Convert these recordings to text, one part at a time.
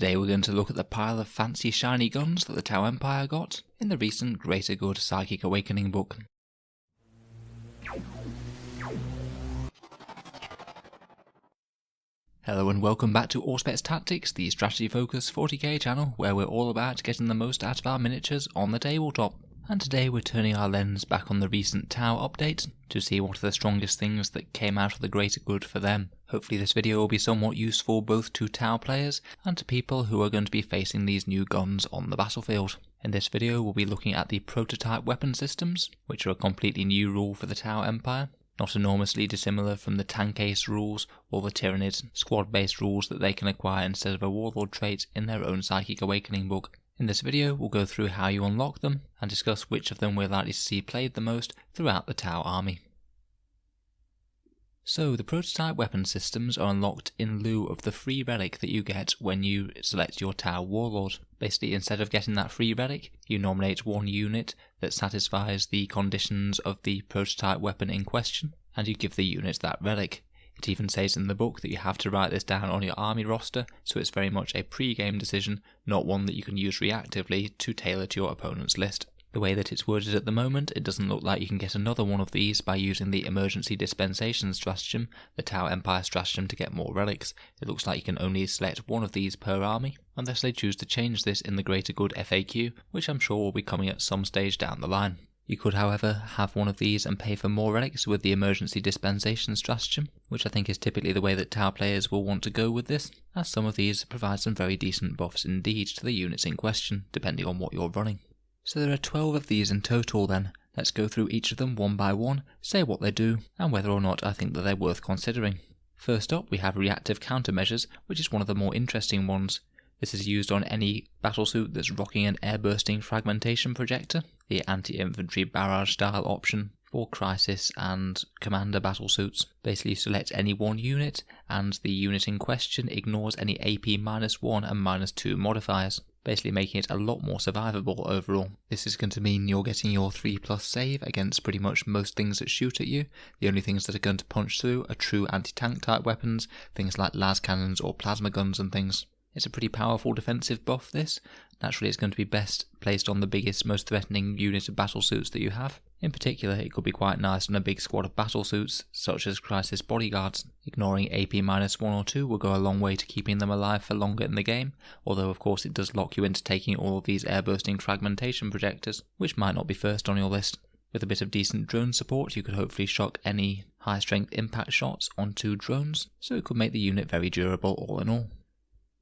Today we're going to look at the pile of fancy shiny guns that the Tau Empire got in the recent Greater Good Psychic Awakening book. Hello and welcome back to Auspex Tactics, the strategy focused 40k channel where we're all about getting the most out of our miniatures on the tabletop. And today we're turning our lens back on the recent Tau update to see what are the strongest things that came out of the greater good for them. Hopefully this video will be somewhat useful both to Tau players and to people who are going to be facing these new guns on the battlefield. In this video we'll be looking at the prototype weapon systems, which are a completely new rule for the Tau Empire, not enormously dissimilar from the tank ace rules or the tyrannid squad based rules that they can acquire instead of a warlord trait in their own Psychic Awakening book. In this video we'll go through how you unlock them and discuss which of them we're likely to see played the most throughout the Tau army. So the prototype weapon systems are unlocked in lieu of the free relic that you get when you select your Tau warlord. Basically, instead of getting that free relic, you nominate one unit that satisfies the conditions of the prototype weapon in question, and you give the unit that relic. It even says in the book that you have to write this down on your army roster, so it's very much a pre-game decision, not one that you can use reactively to tailor to your opponent's list. The way that it's worded at the moment, it doesn't look like you can get another one of these by using the emergency dispensation stratagem, the Tau Empire stratagem to get more relics. It looks like you can only select one of these per army, unless they choose to change this in the Greater Good FAQ, which I'm sure will be coming at some stage down the line. You could, however, have one of these and pay for more relics with the emergency dispensation stratagem, which I think is typically the way that Tau players will want to go with this, as some of these provide some very decent buffs indeed to the units in question, depending on what you're running. So there are 12 of these in total then. Let's go through each of them one by one, say what they do, and whether or not I think that they're worth considering. First up we have reactive countermeasures, which is one of the more interesting ones. This is used on any battlesuit that's rocking an air-bursting fragmentation projector, the anti-infantry barrage style option for crisis and commander battlesuits. Basically you select any one unit, and the unit in question ignores any AP -1 and -2 modifiers, basically making it a lot more survivable overall. This is going to mean you're getting your 3+ save against pretty much most things that shoot at you. The only things that are going to punch through are true anti-tank type weapons, things like las cannons or plasma guns and things. It's a pretty powerful defensive buff this. Naturally it's going to be best placed on the biggest, most threatening unit of battlesuits that you have. In particular, it could be quite nice on a big squad of battlesuits, such as Crisis Bodyguards. Ignoring AP -1 or 2 will go a long way to keeping them alive for longer in the game, although of course it does lock you into taking all of these air-bursting fragmentation projectors, which might not be first on your list. With a bit of decent drone support, you could hopefully shock any high-strength impact shots onto drones, so it could make the unit very durable all in all.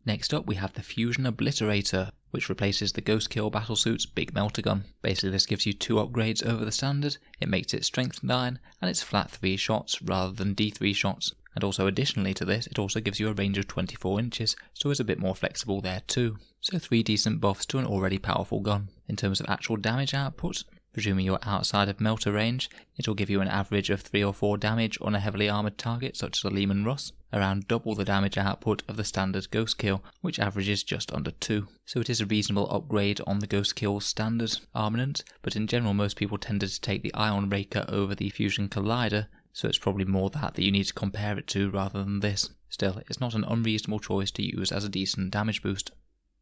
Next up we have the Fusion Obliterator, which replaces the Ghost Kill battlesuit's Big Melter Gun. Basically this gives you 2 upgrades over the standard, it makes it strength 9, and it's flat 3 shots rather than D3 shots. And also additionally to this, it also gives you a range of 24 inches, so it's a bit more flexible there too. So 3 decent buffs to an already powerful gun. In terms of actual damage output, presuming you're outside of melter range, it will give you an average of 3 or 4 damage on a heavily armoured target such as a Lehman Russ, around double the damage output of the standard Ghost Kill, which averages just under 2. So it is a reasonable upgrade on the Ghost Kill standard armament, but in general most people tended to take the Ion Raker over the Fusion Collider, so it's probably more that you need to compare it to rather than this. Still, it's not an unreasonable choice to use as a decent damage boost.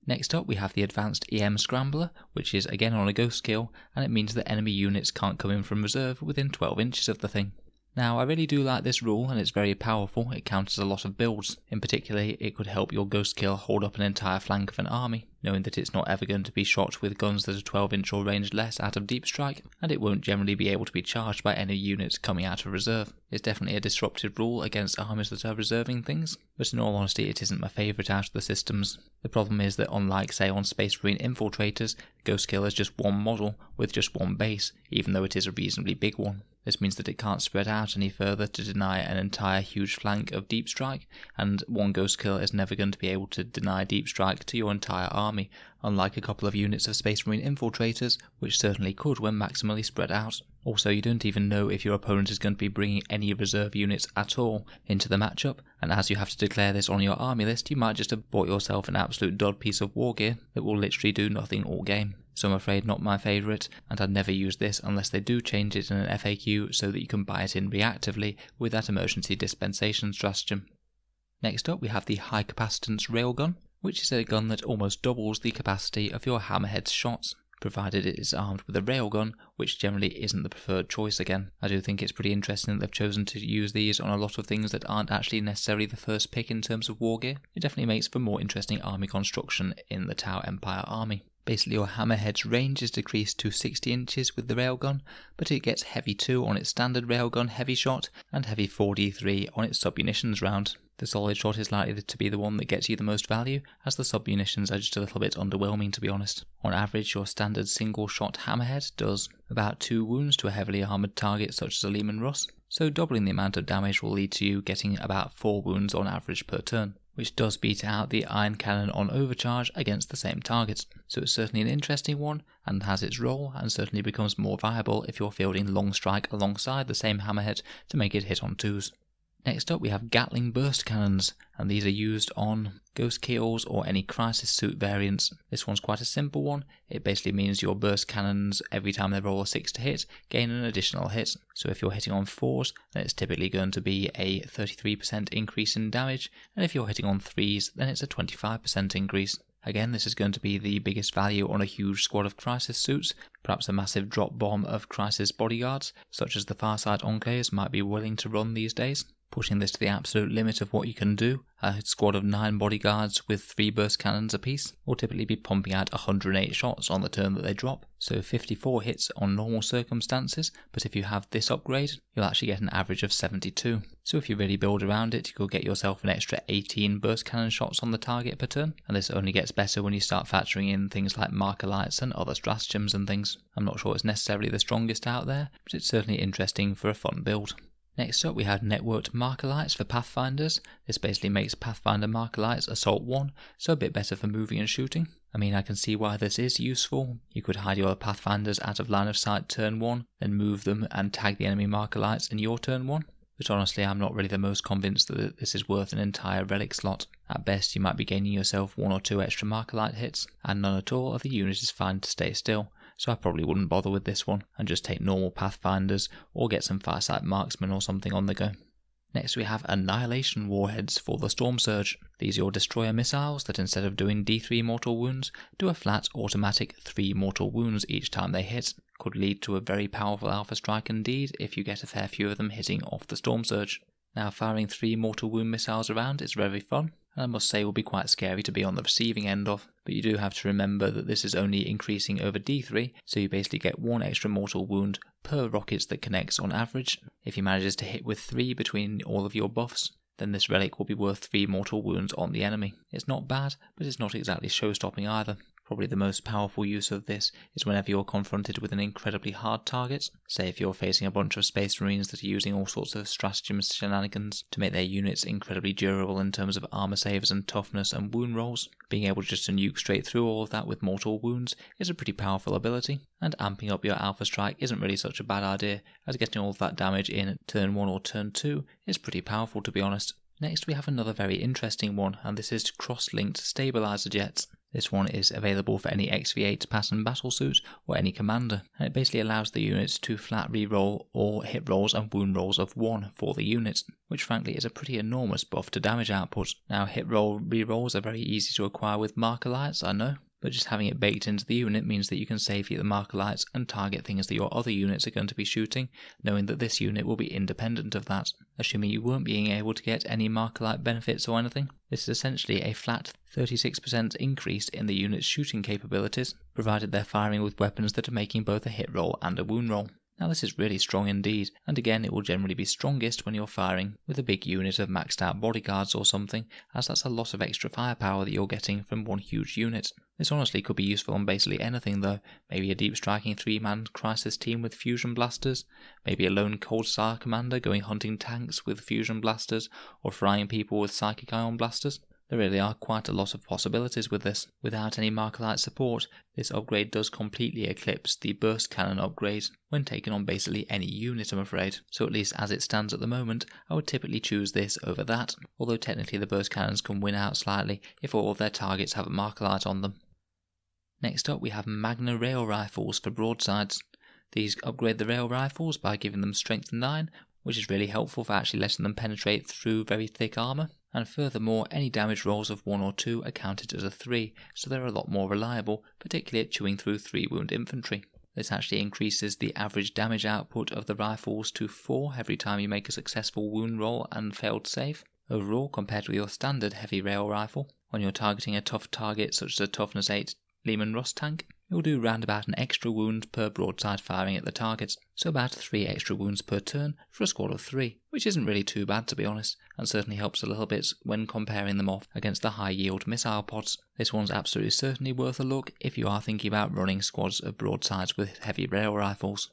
Next up we have the Advanced EM Scrambler, which is again on a Ghost Kill, and it means that enemy units can't come in from reserve within 12 inches of the thing. Now I really do like this rule and it's very powerful, it counters a lot of builds. In particular it could help your Ghost Kill hold up an entire flank of an army, knowing that it's not ever going to be shot with guns that are 12 inch or range less out of deep strike, and it won't generally be able to be charged by any units coming out of reserve. It's definitely a disruptive rule against armies that are reserving things, but in all honesty it isn't my favourite out of the systems. The problem is that unlike say on Space Marine Infiltrators, Ghost Kill is just one model with just one base, even though it is a reasonably big one. This means that it can't spread out any further to deny an entire huge flank of deep strike, and one Ghost Kill is never going to be able to deny deep strike to your entire army, unlike a couple of units of Space Marine Infiltrators, which certainly could when maximally spread out. Also, you don't even know if your opponent is going to be bringing any reserve units at all into the matchup, and as you have to declare this on your army list, you might just have bought yourself an absolute dud piece of war gear that will literally do nothing all game. So I'm afraid not my favourite, and I'd never use this unless they do change it in an FAQ so that you can buy it in reactively with that emergency dispensation stratagem. Next up we have the High Capacitance Railgun, which is a gun that almost doubles the capacity of your hammerhead's shots, provided it is armed with a railgun, which generally isn't the preferred choice again. I do think it's pretty interesting that they've chosen to use these on a lot of things that aren't actually necessarily the first pick in terms of war gear. It definitely makes for more interesting army construction in the Tau Empire army. Basically, your hammerhead's range is decreased to 60 inches with the railgun, but it gets heavy 2 on its standard railgun heavy shot and heavy 4d3 on its submunitions round. The solid shot is likely to be the one that gets you the most value, as the submunitions are just a little bit underwhelming, to be honest. On average, your standard single shot hammerhead does about 2 wounds to a heavily armoured target such as a Lehman Russ, so doubling the amount of damage will lead to you getting about 4 wounds on average per turn, which does beat out the iron cannon on overcharge against the same targets. So it's certainly an interesting one and has its role, and certainly becomes more viable if you're fielding long strike alongside the same hammerhead to make it hit on 2s. Next up we have Gatling burst cannons, and these are used on Ghost Kills or any crisis suit variants. This one's quite a simple one. It basically means your burst cannons, every time they roll a 6 to hit, gain an additional hit. So if you're hitting on 4s, then it's typically going to be a 33% increase in damage, and if you're hitting on 3s, then it's a 25% increase. Again, this is going to be the biggest value on a huge squad of crisis suits. Perhaps a massive drop bomb of crisis bodyguards, such as the Farside Enclaves might be willing to run these days. Pushing this to the absolute limit of what you can do, a squad of 9 bodyguards with 3 burst cannons apiece will typically be pumping out 108 shots on the turn that they drop, so 54 hits on normal circumstances, but if you have this upgrade, you'll actually get an average of 72. So if you really build around it, you'll get yourself an extra 18 burst cannon shots on the target per turn, and this only gets better when you start factoring in things like marker lights and other stratagems and things. I'm not sure it's necessarily the strongest out there, but it's certainly interesting for a fun build. Next up we have networked marker lights for Pathfinders. This basically makes Pathfinder marker lights Assault 1, so a bit better for moving and shooting. I mean, I can see why this is useful. You could hide your Pathfinders out of line of sight turn 1, then move them and tag the enemy marker lights in your turn 1. But honestly, I'm not really the most convinced that this is worth an entire relic slot. At best, you might be gaining yourself 1 or 2 extra marker light hits, and none at all of the unit is fine to stay still. So I probably wouldn't bother with this one and just take normal Pathfinders or get some Farsight Marksmen or something on the go. Next we have Annihilation Warheads for the Storm Surge. These are your destroyer missiles that instead of doing D3 mortal wounds, do a flat automatic 3 mortal wounds each time they hit. Could lead to a very powerful alpha strike indeed if you get a fair few of them hitting off the Storm Surge. Now firing 3 mortal wound missiles around is very fun, and I must say will be quite scary to be on the receiving end of, but you do have to remember that this is only increasing over D3, so you basically get 1 extra mortal wound per rocket that connects on average. If he manages to hit with 3 between all of your buffs, then this relic will be worth 3 mortal wounds on the enemy. It's not bad, but it's not exactly show-stopping either. Probably the most powerful use of this is whenever you're confronted with an incredibly hard target. Say if you're facing a bunch of Space Marines that are using all sorts of stratagem shenanigans to make their units incredibly durable in terms of armor saves and toughness and wound rolls. Being able just to nuke straight through all of that with mortal wounds is a pretty powerful ability, and amping up your alpha strike isn't really such a bad idea, as getting all of that damage in at turn 1 or turn 2 is pretty powerful, to be honest. Next we have another very interesting one, and this is cross-linked stabilizer jets. This one is available for any XV8 pattern battlesuit or any commander, and it basically allows the units to flat reroll or hit rolls and wound rolls of 1 for the unit, which frankly is a pretty enormous buff to damage output. Now hit roll rerolls are very easy to acquire with marker lights, I know, but just having it baked into the unit means that you can save the marker lights and target things that your other units are going to be shooting, knowing that this unit will be independent of that. Assuming you weren't being able to get any marker light benefits or anything, this is essentially a flat 36% increase in the unit's shooting capabilities, provided they're firing with weapons that are making both a hit roll and a wound roll. Now this is really strong indeed, and again it will generally be strongest when you're firing with a big unit of maxed out bodyguards or something, as that's a lot of extra firepower that you're getting from one huge unit. This honestly could be useful on basically anything though, maybe a deep striking 3-man crisis team with fusion blasters, maybe a lone cold star commander going hunting tanks with fusion blasters, or frying people with psychic ion blasters. There really are quite a lot of possibilities with this. Without any marker light support, this upgrade does completely eclipse the burst cannon upgrade when taken on basically any unit, I'm afraid. So at least as it stands at the moment, I would typically choose this over that, although technically the burst cannons can win out slightly if all of their targets have a marker light on them. Next up we have Magna rail rifles for broadsides. These upgrade the rail rifles by giving them strength 9, which is really helpful for actually letting them penetrate through very thick armour. and furthermore any damage rolls of 1 or 2 are counted as a 3, so they're a lot more reliable, particularly at chewing through 3 wound infantry. This actually increases the average damage output of the rifles to 4 every time you make a successful wound roll and failed save. Overall, compared with your standard heavy rail rifle, when you're targeting a tough target such as a toughness 8 Lehman Russ tank, you'll do round about an extra wound per broadside firing at the target, so about 3 extra wounds per turn for a squad of 3, which isn't really too bad to be honest, and certainly helps a little bit when comparing them off against the high yield missile pods. This one's absolutely certainly worth a look if you are thinking about running squads of broadsides with heavy rail rifles.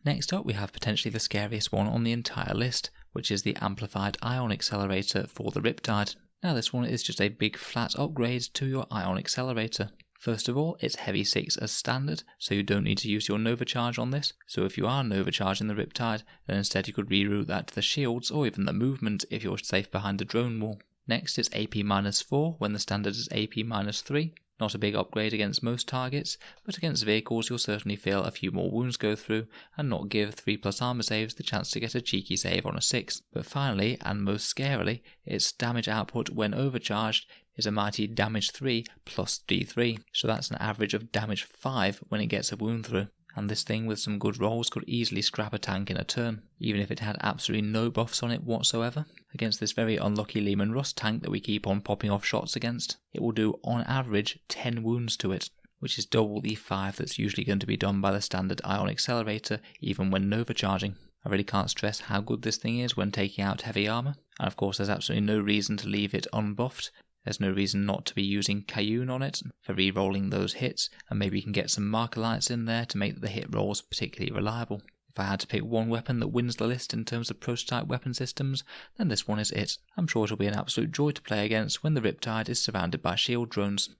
Next up we have potentially the scariest one on the entire list, which is the amplified ion accelerator for the Riptide. Now this one is just a big flat upgrade to your ion accelerator. First of all, it's heavy 6 as standard, so you don't need to use your Nova Charge on this, so if you are Nova Charging the Riptide, then instead you could reroute that to the shields or even the movement if you're safe behind the drone wall. Next it's AP-4 when the standard is AP-3, not a big upgrade against most targets, but against vehicles you'll certainly feel a few more wounds go through and not give 3+ armor saves the chance to get a cheeky save on a 6. But finally, and most scarily, its damage output when overcharged is a mighty damage 3 plus D3, so that's an average of damage 5 when it gets a wound through. And this thing with some good rolls could easily scrap a tank in a turn, even if it had absolutely no buffs on it whatsoever. Against this very unlucky Lehman Russ tank that we keep on popping off shots against, it will do on average 10 wounds to it, which is double the 5 that's usually going to be done by the standard ion accelerator even when Nova charging. I really can't stress how good this thing is when taking out heavy armor, and of course there's absolutely no reason to leave it unbuffed. There's no reason not to be using Cayune on it for re-rolling those hits, and maybe you can get some marker lights in there to make the hit rolls particularly reliable. If I had to pick one weapon that wins the list in terms of prototype weapon systems, then this one is it. I'm sure it'll be an absolute joy to play against when the Riptide is surrounded by shield drones.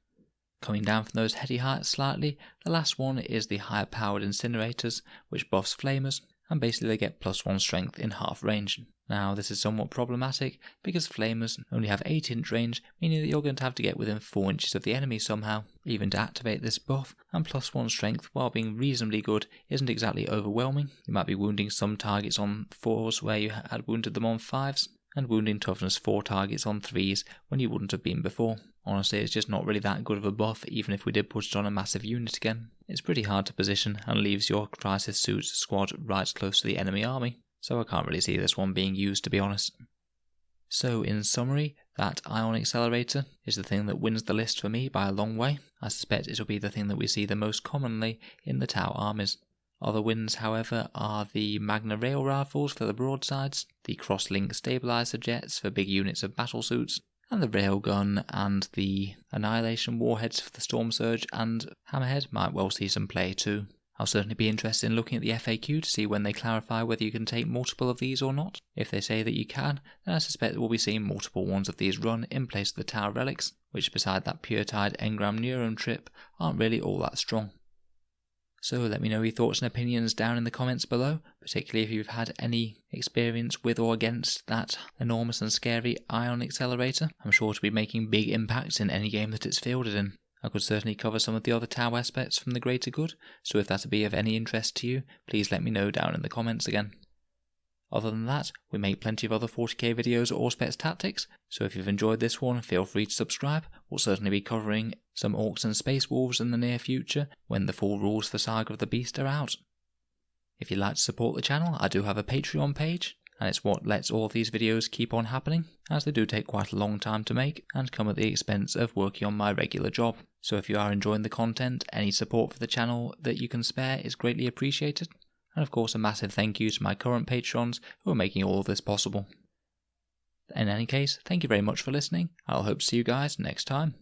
Coming down from those heady heights slightly, the last one is the higher powered incinerators, which buffs flamers, and basically they get +1 strength in half range. Now this is somewhat problematic because flamers only have 8-inch range, meaning that you're going to have to get within 4 inches of the enemy somehow, even to activate this buff, and +1 strength, while being reasonably good, isn't exactly overwhelming. You might be wounding some targets on 4s where you had wounded them on 5s, and wounding toughness 4 targets on 3s when you wouldn't have been before. Honestly, it's just not really that good of a buff, even if we did put it on a massive unit again. It's pretty hard to position and leaves your crisis suit squad right close to the enemy army, so I can't really see this one being used to be honest. So in summary, that ion accelerator is the thing that wins the list for me by a long way. I suspect it'll be the thing that we see the most commonly in the Tau armies. Other wins, however, are the Magna rail rifles for the broadsides, the cross-link stabilizer jets for big units of battlesuits, and the railgun and the annihilation warheads for the Storm Surge and Hammerhead might well see some play too. I'll certainly be interested in looking at the FAQ to see when they clarify whether you can take multiple of these or not. If they say that you can, then I suspect we'll be seeing multiple ones of these run in place of the Tau relics, which beside that pure-tide engram neuron trip aren't really all that strong. So let me know your thoughts and opinions down in the comments below, particularly if you've had any experience with or against that enormous and scary ion accelerator. I'm sure to be making big impacts in any game that it's fielded in. I could certainly cover some of the other Tau aspects from the greater good, so if that'd be of any interest to you, please let me know down in the comments again. Other than that, we make plenty of other 40k videos at Auspex Tactics, so if you've enjoyed this one, feel free to subscribe. We'll certainly be covering some Orcs and Space Wolves in the near future, when the full rules for Saga of the Beast are out. If you'd like to support the channel, I do have a Patreon page, and it's what lets all of these videos keep on happening, as they do take quite a long time to make, and come at the expense of working on my regular job. So if you are enjoying the content, any support for the channel that you can spare is greatly appreciated. And of course a massive thank you to my current patrons who are making all of this possible. In any case, thank you very much for listening. I'll hope to see you guys next time.